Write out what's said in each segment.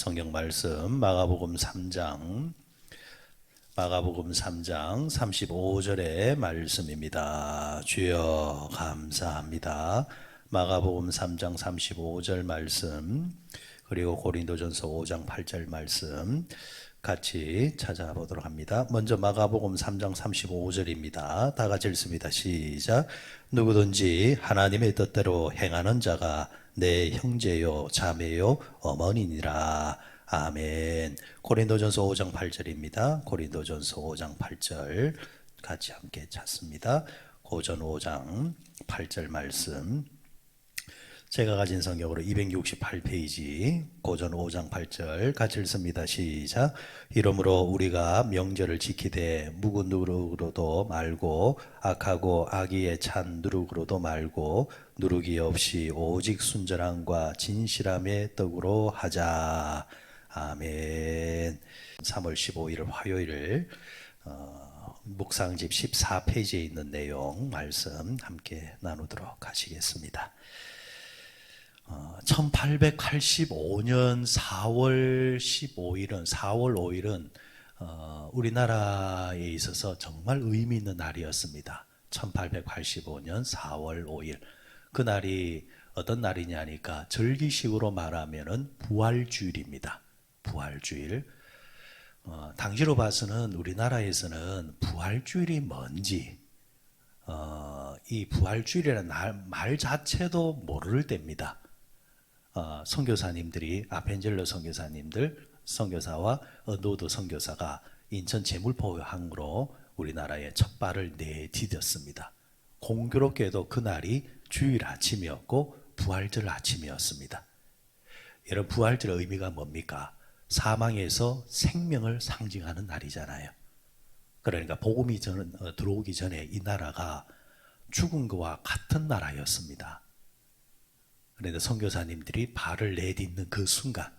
성경 말씀 마가복음 3장 35절의 말씀입니다. 주여 감사합니다. 마가복음 3장 35절 말씀 그리고 고린도전서 5장 8절 말씀 같이 찾아보도록 합니다. 먼저 마가복음 3장 35절입니다. 다 같이 읽습니다. 시작. 누구든지 하나님의 뜻대로 행하는 자가 내 형제요 자매요 어머니니라. 아멘. 고린도전서 5장 8절입니다. 고린도전서 5장 8절 같이 함께 찾습니다. 고전 5장 8절 말씀 제가 가진 성경으로 268페이지 고전 5장 8절 같이 읽습니다. 시작. 이러므로 우리가 명절을 지키되 묵은 누룩으로도 말고 악하고 악의에 찬 누룩으로도 말고 누룩이 없이 오직 순전함과 진실함의 떡으로 하자. 아멘. 3월 15일 화요일 묵상집 14페이지에 있는 내용 말씀 함께 나누도록 하시겠습니다. 1885년 4월 5일은 우리나라에 있어서 정말 의미 있는 날이었습니다. 1885년 4월 5일. 그날이 어떤 날이냐니까 절기식으로 말하면은 부활주일입니다. 부활주일. 당시로 봐서는 우리나라에서는 부활주일이 뭔지 이 부활주일이라는 말 자체도 모를 때입니다. 선교사님들이 아펜젤러 선교사님들 선교사와 노드 선교사가 인천 제물포항으로 우리나라에 첫 발을 내디뎠습니다. 공교롭게도 그날이 주일 아침이었고 부활절 아침이었습니다. 여러분 부활절 의미가 뭡니까? 사망에서 생명을 상징하는 날이잖아요. 그러니까 복음이 들어오기 전에 이 나라가 죽은 것과 같은 나라였습니다. 그런데 선교사님들이 발을 내딛는 그 순간,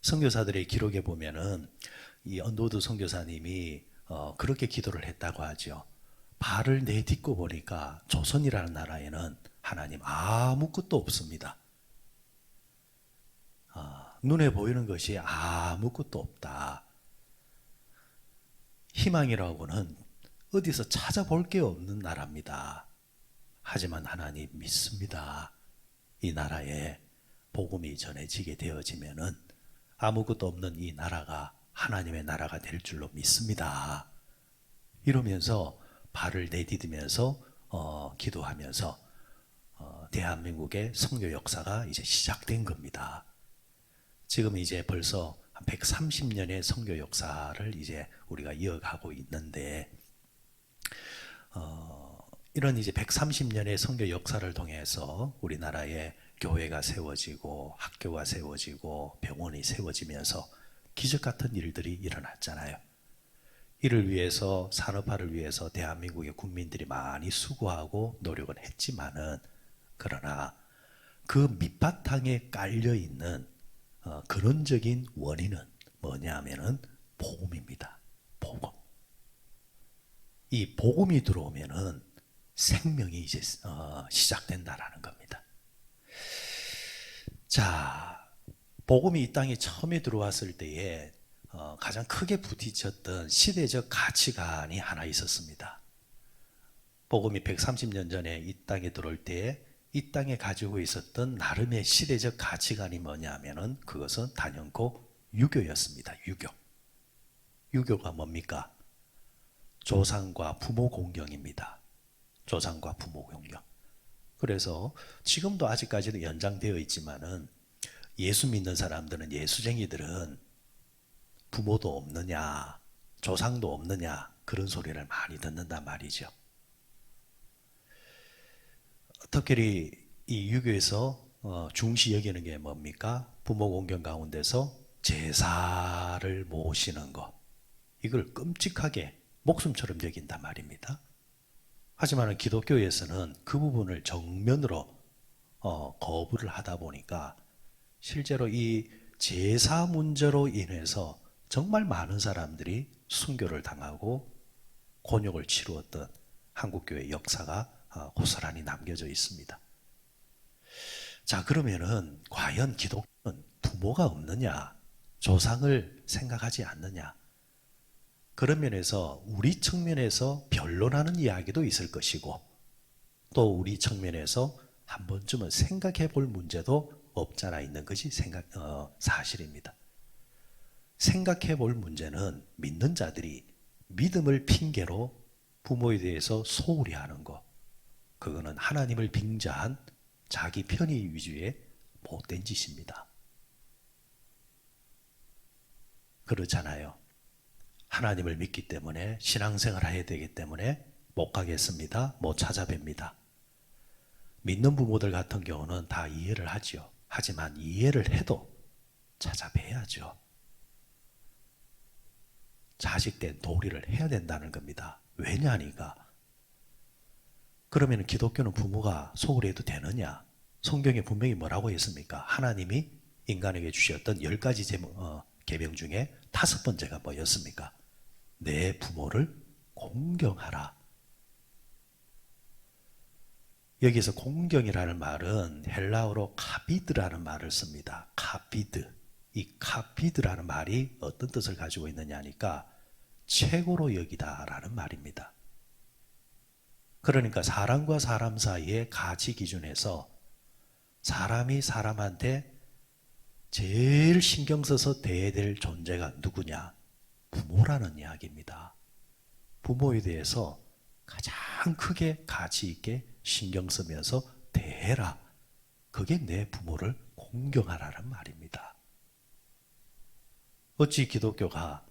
선교사들의 기록에 보면은 이 언도드 선교사님이 그렇게 기도를 했다고 하죠. 발을 내딛고 보니까 조선이라는 나라에는 하나님 아무것도 없습니다. 눈에 보이는 것이 아무것도 없다. 희망이라고는 어디서 찾아볼 게 없는 나라입니다. 하지만 하나님 믿습니다. 이 나라에 복음이 전해지게 되어지면은 아무것도 없는 이 나라가 하나님의 나라가 될 줄로 믿습니다. 이러면서 발을 내디디면서 기도하면서 대한민국의 선교 역사가 이제 시작된 겁니다. 지금 이제 벌써 한 130년의 선교 역사를 이제 우리가 이어가고 있는데 이런 이제 130년의 선교 역사를 통해서 우리나라에 교회가 세워지고 학교가 세워지고 병원이 세워지면서 기적 같은 일들이 일어났잖아요. 이를 위해서 산업화를 위해서 대한민국의 국민들이 많이 수고하고 노력을 했지만은 그러나 그 밑바탕에 깔려 있는 근원적인 원인은 뭐냐면은 복음입니다. 복음. 이 복음이 들어오면은 생명이 이제 시작된다라는 겁니다. 자, 복음이 이 땅에 처음에 들어왔을 때에 가장 크게 부딪혔던 시대적 가치관이 하나 있었습니다. 복음이 130년 전에 이 땅에 들어올 때에 이 땅에 가지고 있었던 나름의 시대적 가치관이 뭐냐면은 그것은 단연코 유교였습니다. 유교. 유교가 뭡니까? 조상과 부모 공경입니다. 조상과 부모 공경. 그래서 지금도 아직까지도 연장되어 있지만은 예수 믿는 사람들은 예수쟁이들은 부모도 없느냐, 조상도 없느냐 그런 소리를 많이 듣는단 말이죠. 특별히 이 유교에서 중시 여기는 게 뭡니까? 부모 공경 가운데서 제사를 모시는 것. 이걸 끔찍하게 목숨처럼 여긴단 말입니다. 하지만 기독교에서는 그 부분을 정면으로 거부를 하다 보니까 실제로 이 제사 문제로 인해서 정말 많은 사람들이 순교를 당하고 곤욕을 치루었던 한국교회 역사가 고스란히 남겨져 있습니다. 자, 그러면은 과연 기독교는 부모가 없느냐? 조상을 생각하지 않느냐. 그런 면에서 우리 측면에서 변론하는 이야기도 있을 것이고 또 우리 측면에서 한 번쯤은 생각해 볼 문제도 없잖아 있는 것이 사실입니다. 생각해 볼 문제는 믿는 자들이 믿음을 핑계로 부모에 대해서 소홀히 하는 것. 그거는 하나님을 빙자한 자기 편의 위주의 못된 짓입니다. 그렇잖아요. 하나님을 믿기 때문에 신앙생활을 해야 되기 때문에 못 가겠습니다. 못 찾아뵙니다. 믿는 부모들 같은 경우는 다 이해를 하죠. 하지만 이해를 해도 찾아뵈야죠. 자식된 도리를 해야 된다는 겁니다. 왜냐하니까 그러면 기독교는 부모가 소홀히 해도 되느냐? 성경에 분명히 뭐라고 했습니까? 하나님이 인간에게 주셨던 10가지 계명 중에 5번째가 뭐였습니까? 내 부모를 공경하라. 여기서 공경이라는 말은 헬라어로 카비드라는 말을 씁니다. 카비드. 이 카비드라는 말이 어떤 뜻을 가지고 있느냐 하니까 최고로 여기다라는 말입니다. 그러니까 사람과 사람 사이의 가치 기준에서 사람이 사람한테 제일 신경 써서 대해야 될 존재가 누구냐? 부모라는 이야기입니다. 부모에 대해서 가장 크게 가치 있게 신경 쓰면서 대해라. 그게 내 부모를 공경하라는 말입니다. 어찌 기독교가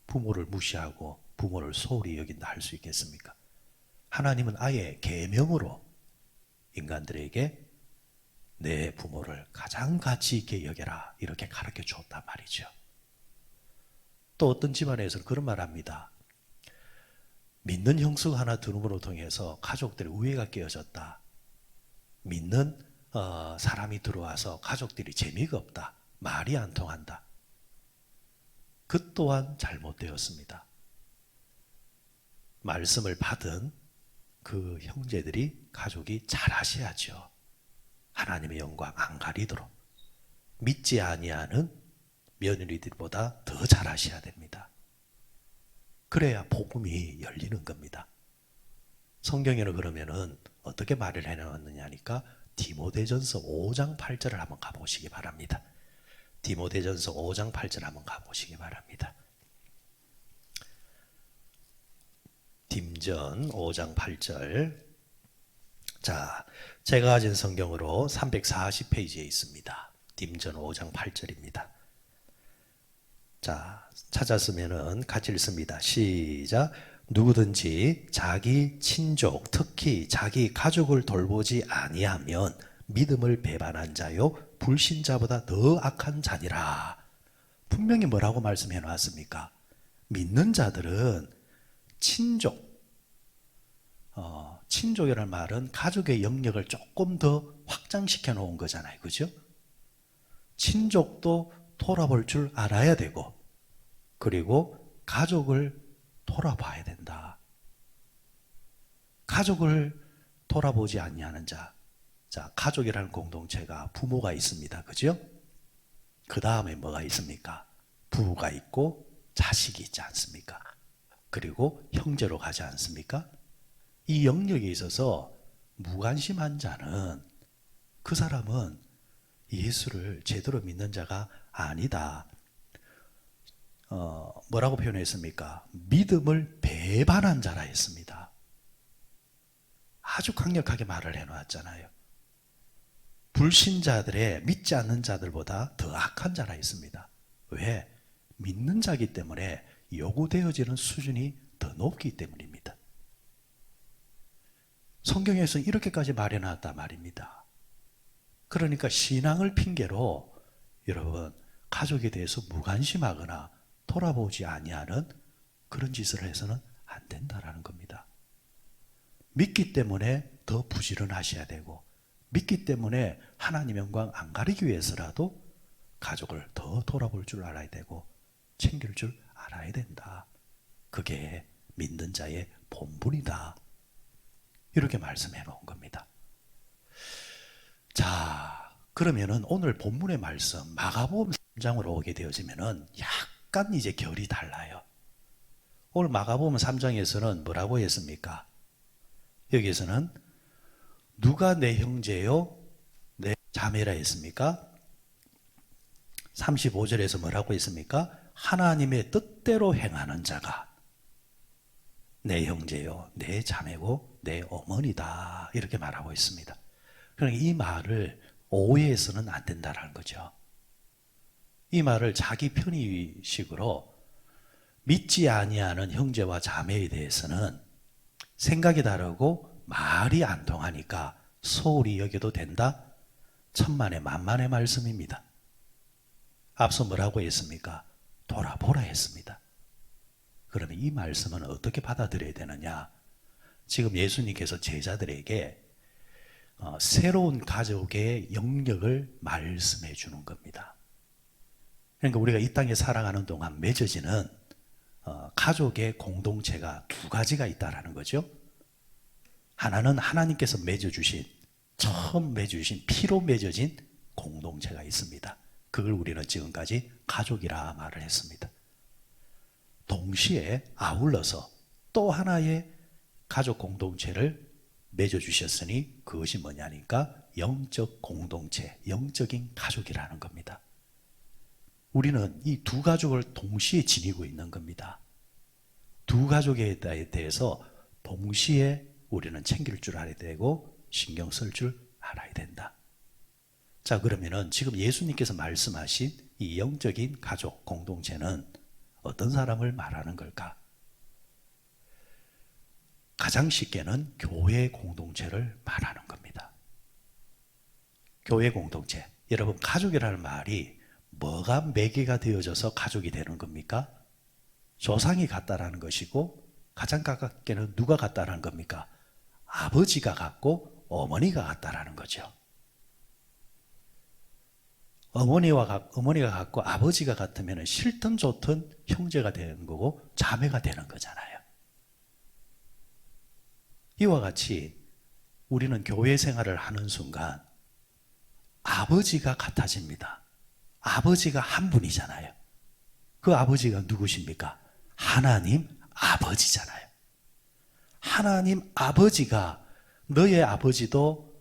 부모를 무시하고 부모를 소홀히 여긴다 할 수 있겠습니까? 하나님은 아예 계명으로 인간들에게 내 부모를 가장 가치 있게 여겨라 이렇게 가르쳐 줬단 말이죠. 또 어떤 집안에서는 그런 말 합니다. 믿는 형수가 하나 들음으로 통해서 가족들의 우애가 깨어졌다. 믿는 사람이 들어와서 가족들이 재미가 없다. 말이 안 통한다. 그 또한 잘못되었습니다. 말씀을 받은 그 형제들이 가족이 잘하셔야죠. 하나님의 영광 안 가리도록. 믿지 아니하는 며느리들보다 더 잘하셔야 됩니다. 그래야 복음이 열리는 겁니다. 성경에는 그러면은 어떻게 말을 해놨느냐니까 디모데전서 5장 8절을 한번 가보시기 바랍니다. 디모데전서 5장 8절 한번 가보시기 바랍니다. 딤전 5장 8절. 자, 제가 가진 성경으로 340페이지에 있습니다. 딤전 5장 8절입니다. 자, 찾았으면은 같이 읽습니다. 시작. 누구든지 자기 친족, 특히 자기 가족을 돌보지 아니하면 믿음을 배반한 자요 불신자보다 더 악한 자니라. 분명히 뭐라고 말씀해 놨습니까? 믿는 자들은 친족, 친족이라는 말은 가족의 영역을 조금 더 확장시켜 놓은 거잖아요. 그죠? 친족도 돌아볼 줄 알아야 되고 그리고 가족을 돌아봐야 된다. 가족을 돌아보지 아니하는 자. 자, 가족이라는 공동체가 부모가 있습니다. 그죠? 그 다음에 뭐가 있습니까? 부부가 있고 자식이 있지 않습니까? 그리고 형제로 가지 않습니까? 이 영역에 있어서 무관심한 자는 그 사람은 예수를 제대로 믿는 자가 아니다. 뭐라고 표현했습니까? 믿음을 배반한 자라 했습니다. 아주 강력하게 말을 해놓았잖아요. 불신자들의 믿지 않는 자들보다 더 악한 자라 했습니다. 왜? 믿는 자기 때문에 요구되어지는 수준이 더 높기 때문입니다. 성경에서 이렇게까지 말해놨단 말입니다. 그러니까 신앙을 핑계로 여러분 가족에 대해서 무관심하거나 돌아보지 아니하는 그런 짓을 해서는 안 된다라는 겁니다. 믿기 때문에 더 부지런하셔야 되고 믿기 때문에 하나님 영광 안 가리기 위해서라도 가족을 더 돌아볼 줄 알아야 되고 챙길 줄 알아야 된다. 그게 믿는 자의 본분이다. 이렇게 말씀해 놓은 겁니다. 자, 그러면은 오늘 본문의 말씀 마가복음 장으로 오게 되어지면은 약간 이제 결이 달라요. 오늘 마가복음 3장에서는 뭐라고 했습니까? 여기에서는 누가 내 형제요 내 자매라 했습니까? 35절에서 뭐라고 했습니까? 하나님의 뜻대로 행하는 자가 내 형제요 내 자매고 내 어머니다 이렇게 말하고 있습니다. 그러니까 이 말을 오해해서는 안 된다는 거죠. 이 말을 자기 편의식으로 믿지 아니하는 형제와 자매에 대해서는 생각이 다르고 말이 안 통하니까 소홀히 여겨도 된다? 천만의 만만의 말씀입니다. 앞서 뭐라고 했습니까? 돌아보라 했습니다. 그러면 이 말씀은 어떻게 받아들여야 되느냐? 지금 예수님께서 제자들에게 새로운 가족의 영역을 말씀해 주는 겁니다. 그러니까 우리가 이 땅에 살아가는 동안 맺어지는 가족의 공동체가 두 가지가 있다라는 거죠. 하나는 하나님께서 맺어주신, 처음 맺어주신 피로 맺어진 공동체가 있습니다. 그걸 우리는 지금까지 가족이라 말을 했습니다. 동시에 아울러서 또 하나의 가족 공동체를 맺어주셨으니 그것이 뭐냐니까 영적 공동체, 영적인 가족이라는 겁니다. 우리는 이 두 가족을 동시에 지니고 있는 겁니다. 두 가족에 대해서 동시에 우리는 챙길 줄 알아야 되고 신경 쓸 줄 알아야 된다. 자, 그러면은 지금 예수님께서 말씀하신 이 영적인 가족 공동체는 어떤 사람을 말하는 걸까? 가장 쉽게는 교회 공동체를 말하는 겁니다. 교회 공동체. 여러분, 가족이라는 말이 뭐가 매개가 되어져서 가족이 되는 겁니까? 조상이 같다라는 것이고 가장 가깝게는 누가 같다라는 겁니까? 아버지가 같고 어머니가 같다라는 거죠. 어머니가 같고 아버지가 같으면 싫든 좋든 형제가 되는 거고 자매가 되는 거잖아요. 이와 같이 우리는 교회 생활을 하는 순간 아버지가 같아집니다. 아버지가 한 분이잖아요. 그 아버지가 누구십니까? 하나님 아버지잖아요. 하나님 아버지가 너의 아버지도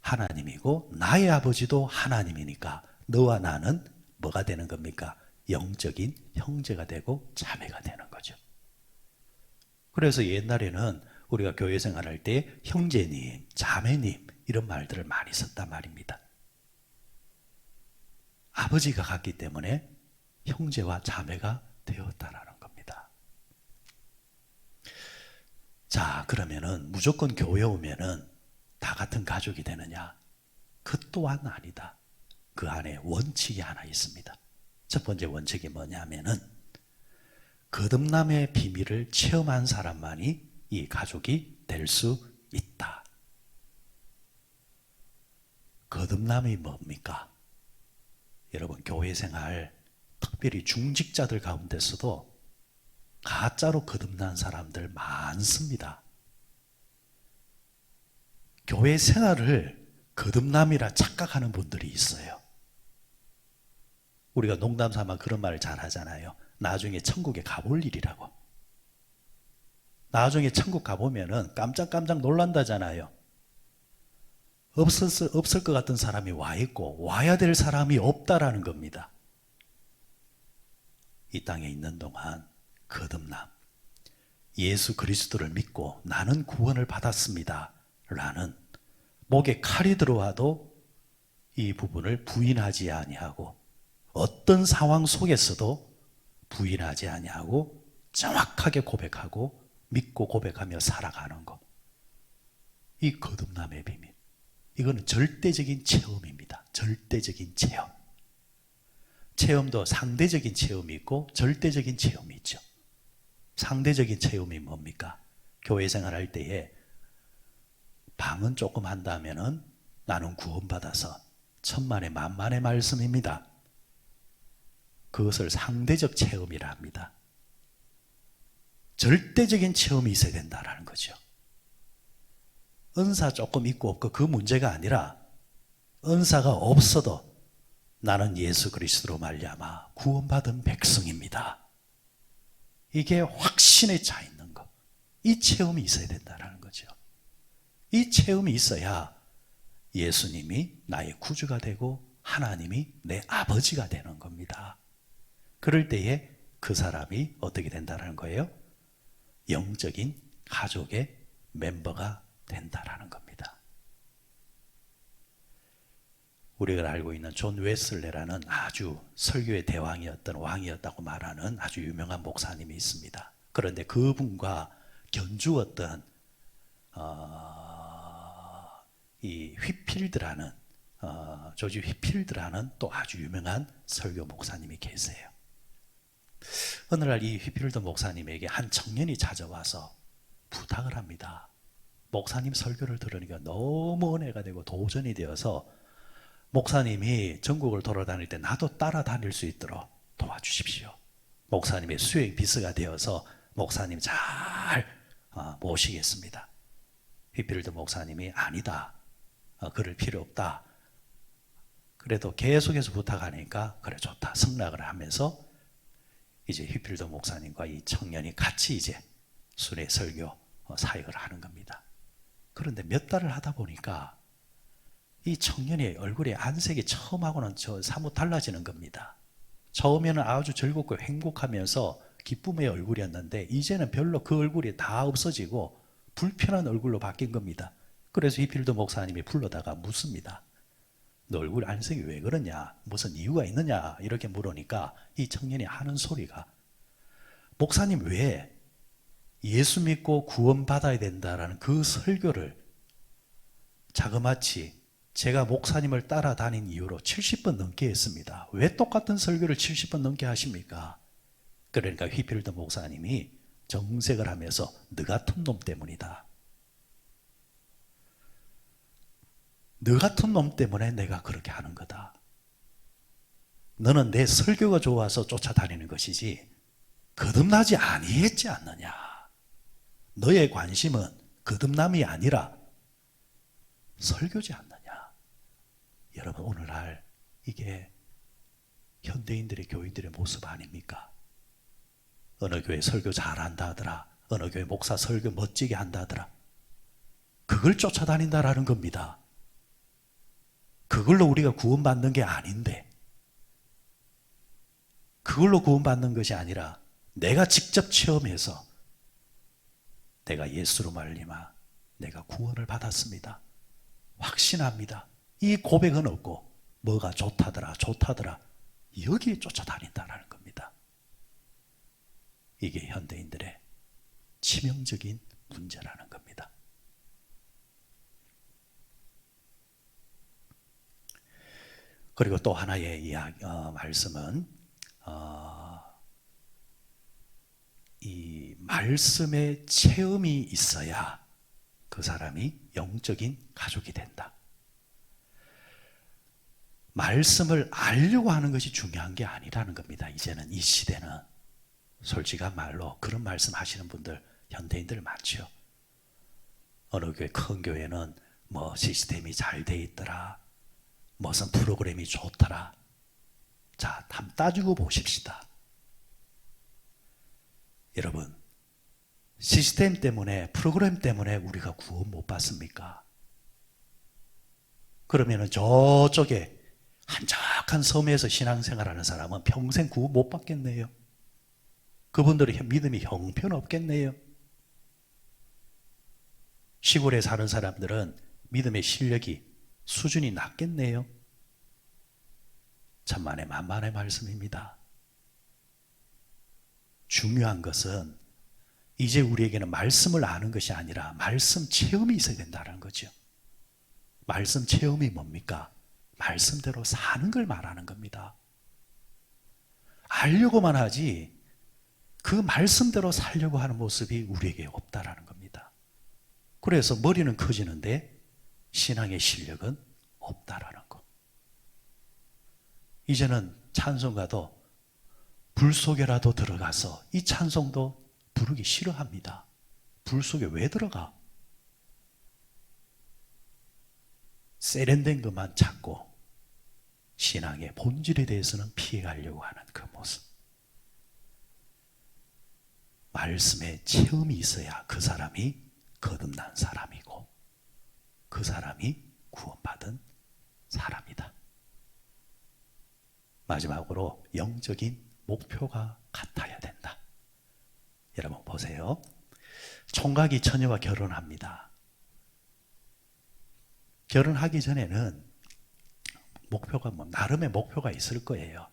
하나님이고 나의 아버지도 하나님이니까 너와 나는 뭐가 되는 겁니까? 영적인 형제가 되고 자매가 되는 거죠. 그래서 옛날에는 우리가 교회 생활할 때 형제님, 자매님 이런 말들을 많이 썼단 말입니다. 아버지가 같기 때문에 형제와 자매가 되었다라는 겁니다. 자, 그러면은 무조건 교회 오면은 다 같은 가족이 되느냐? 그 또한 아니다. 그 안에 원칙이 하나 있습니다. 첫 번째 원칙이 뭐냐면은 거듭남의 비밀을 체험한 사람만이 이 가족이 될 수 있다. 거듭남이 뭡니까? 여러분, 교회 생활, 특별히 중직자들 가운데서도 가짜로 거듭난 사람들 많습니다. 교회 생활을 거듭남이라 착각하는 분들이 있어요. 우리가 농담 삼아 그런 말을 잘 하잖아요. 나중에 천국에 가볼 일이라고. 나중에 천국 가보면은 깜짝깜짝 놀란다잖아요. 없을 것 같은 사람이 와 있고 와야 될 사람이 없다라는 겁니다. 이 땅에 있는 동안 거듭남, 예수 그리스도를 믿고 나는 구원을 받았습니다 라는 목에 칼이 들어와도 이 부분을 부인하지 아니하고 어떤 상황 속에서도 부인하지 아니하고 정확하게 고백하고 믿고 고백하며 살아가는 것. 이 거듭남의 비밀. 이거는 절대적인 체험입니다. 절대적인 체험. 체험도 상대적인 체험이 있고 절대적인 체험이 있죠. 상대적인 체험이 뭡니까? 교회 생활할 때에 방언 조금 한다면은 나는 구원받아서 천만의 만만의 말씀입니다. 그것을 상대적 체험이라 합니다. 절대적인 체험이 있어야 된다는 거죠. 은사 조금 있고 없고 그 문제가 아니라 은사가 없어도 나는 예수 그리스도로 말미암아 구원받은 백성입니다. 이게 확신에 차 있는 거. 이 체험이 있어야 된다는 거죠. 이 체험이 있어야 예수님이 나의 구주가 되고 하나님이 내 아버지가 되는 겁니다. 그럴 때에 그 사람이 어떻게 된다는 거예요? 영적인 가족의 멤버가 된다는 겁니다. 우리가 알고 있는 존 웨슬레라는 아주 설교의 대왕이었던 왕이었다고 말하는 아주 유명한 목사님이 있습니다. 그런데 그분과 견주었던 이 휘필드라는 조지 휘필드라는 또 아주 유명한 설교 목사님이 계세요. 어느 날 이 휘필드 목사님에게 한 청년이 찾아와서 부탁을 합니다. 목사님 설교를 들으니까 너무 은혜가 되고 도전이 되어서 목사님이 전국을 돌아다닐 때 나도 따라다닐 수 있도록 도와주십시오. 목사님의 수행 비서가 되어서 목사님 잘 모시겠습니다. 휘필드 목사님이 아니다. 그럴 필요 없다. 그래도 계속해서 부탁하니까 그래 좋다. 승낙을 하면서 이제 휘필드 목사님과 이 청년이 같이 이제 순회 설교 사역을 하는 겁니다. 그런데 몇 달을 하다 보니까 이 청년의 얼굴의 안색이 처음하고는 사뭇 달라지는 겁니다. 처음에는 아주 즐겁고 행복하면서 기쁨의 얼굴이었는데 이제는 별로 그 얼굴이 다 없어지고 불편한 얼굴로 바뀐 겁니다. 그래서 휘필드 목사님이 불러다가 묻습니다. 너 얼굴 안색이 왜 그러냐? 무슨 이유가 있느냐? 이렇게 물으니까 이 청년이 하는 소리가 목사님 왜 예수 믿고 구원받아야 된다라는 그 설교를 자그마치 제가 목사님을 따라다닌 이후로 70번 넘게 했습니다. 왜 똑같은 설교를 70번 넘게 하십니까? 그러니까 휘필드 목사님이 정색을 하면서 너 같은 놈 때문이다. 너 같은 놈 때문에 내가 그렇게 하는 거다. 너는 내 설교가 좋아서 쫓아다니는 것이지 거듭나지 아니했지 않느냐. 너의 관심은 거듭남이 아니라 설교지 않느냐. 여러분 오늘날 이게 현대인들의 교인들의 모습 아닙니까? 어느 교회 설교 잘한다 하더라. 어느 교회 목사 설교 멋지게 한다 하더라. 그걸 쫓아다닌다라는 겁니다. 그걸로 우리가 구원받는 게 아닌데 그걸로 구원받는 것이 아니라 내가 직접 체험해서 내가 예수로 말미암아 내가 구원을 받았습니다. 확신합니다. 이 고백은 없고 뭐가 좋다더라 좋다더라 여기에 쫓아다닌다는 겁니다. 이게 현대인들의 치명적인 문제라는 겁니다. 그리고 또 하나의 말씀은 이 말씀의 체험이 있어야 그 사람이 영적인 가족이 된다. 말씀을 알려고 하는 것이 중요한 게 아니라는 겁니다. 이제는 이 시대는 솔직한 말로 그런 말씀 하시는 분들 현대인들 많죠. 어느 교회 큰 교회는 뭐 시스템이 잘 돼 있더라. 무슨 프로그램이 좋더라. 자, 한번 따지고 보십시다. 여러분, 시스템 때문에 프로그램 때문에 우리가 구원 못 받습니까? 그러면은 저쪽에 한적한 섬에서 신앙생활하는 사람은 평생 구원 못 받겠네요. 그분들의 믿음이 형편없겠네요. 시골에 사는 사람들은 믿음의 실력이 수준이 낮겠네요. 천만의 만만의 말씀입니다. 중요한 것은 이제 우리에게는 말씀을 아는 것이 아니라 말씀 체험이 있어야 된다는 거죠. 말씀 체험이 뭡니까? 말씀대로 사는 걸 말하는 겁니다. 알려고만 하지 그 말씀대로 살려고 하는 모습이 우리에게 없다라는 겁니다. 그래서 머리는 커지는데 신앙의 실력은 없다라는 거. 이제는 찬송가도 불 속에라도 들어가서 이 찬송도 부르기 싫어합니다. 불 속에 왜 들어가? 세련된 것만 찾고 신앙의 본질에 대해서는 피해가려고 하는 그 모습. 말씀의 체험이 있어야 그 사람이 거듭난 사람이고 그 사람이 구원받은 사람이다. 마지막으로 영적인 목표가 같아야 된다. 여러분 보세요. 총각이 처녀와 결혼합니다. 결혼하기 전에는 목표가 나름의 목표가 있을 거예요.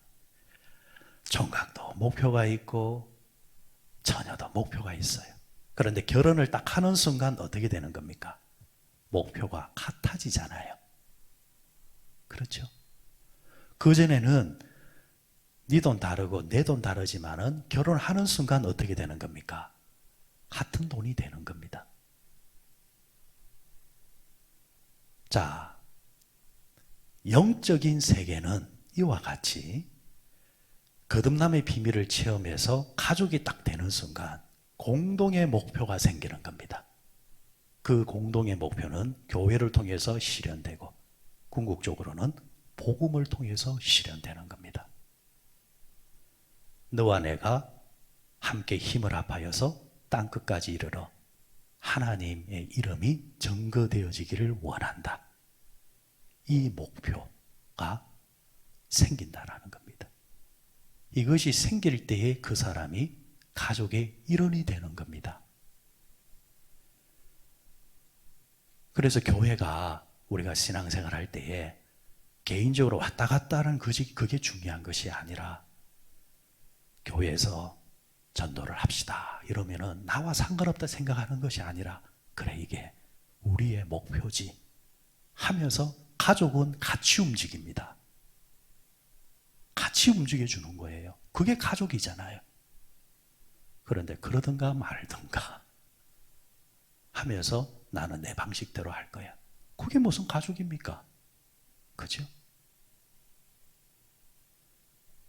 총각도 목표가 있고 처녀도 목표가 있어요. 그런데 결혼을 딱 하는 순간 어떻게 되는 겁니까? 목표가 같아지잖아요. 그렇죠? 그전에는 네 돈 다르고 내 돈 다르지만은 결혼하는 순간 어떻게 되는 겁니까? 같은 돈이 되는 겁니다. 자, 영적인 세계는 이와 같이 거듭남의 비밀을 체험해서 가족이 딱 되는 순간 공동의 목표가 생기는 겁니다. 그 공동의 목표는 교회를 통해서 실현되고 궁극적으로는 복음을 통해서 실현되는 겁니다. 너와 내가 함께 힘을 합하여서 땅끝까지 이르러 하나님의 이름이 증거되어지기를 원한다. 이 목표가 생긴다라는 겁니다. 이것이 생길 때에 그 사람이 가족의 일원이 되는 겁니다. 그래서 교회가 우리가 신앙생활 할 때에 개인적으로 왔다 갔다 하는 그게 중요한 것이 아니라 교회에서 전도를 합시다 이러면은 나와 상관없다 생각하는 것이 아니라 그래 이게 우리의 목표지 하면서 가족은 같이 움직입니다. 같이 움직여주는 거예요. 그게 가족이잖아요. 그런데 그러든가 말든가 하면서 나는 내 방식대로 할 거야. 그게 무슨 가족입니까? 그죠?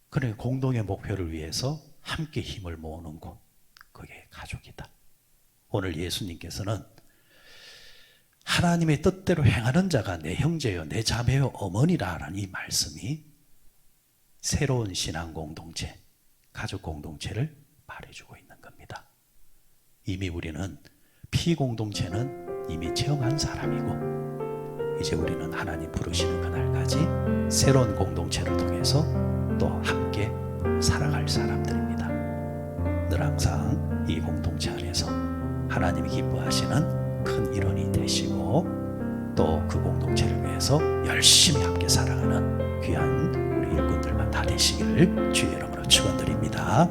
그래 공동의 목표를 위해서 함께 힘을 모으는 곳, 그게 가족이다. 오늘 예수님께서는 하나님의 뜻대로 행하는 자가 내 형제요, 내 자매요, 어머니라는 이 말씀이 새로운 신앙 공동체, 가족 공동체를 말해주고 있는 겁니다. 이미 우리는 피공동체는 이미 체험한 사람이고 이제 우리는 하나님 부르시는 그날까지 새로운 공동체를 통해서 또 함께 살아갈 사람들입니다. 늘 항상 이 공동체 안에서 하나님이 기뻐하시는 큰 일원이 되시고 또 그 공동체를 위해서 열심히 함께 살아가는 귀한 우리 일꾼들만 다 되시기를 주의 이름으로 축원드립니다.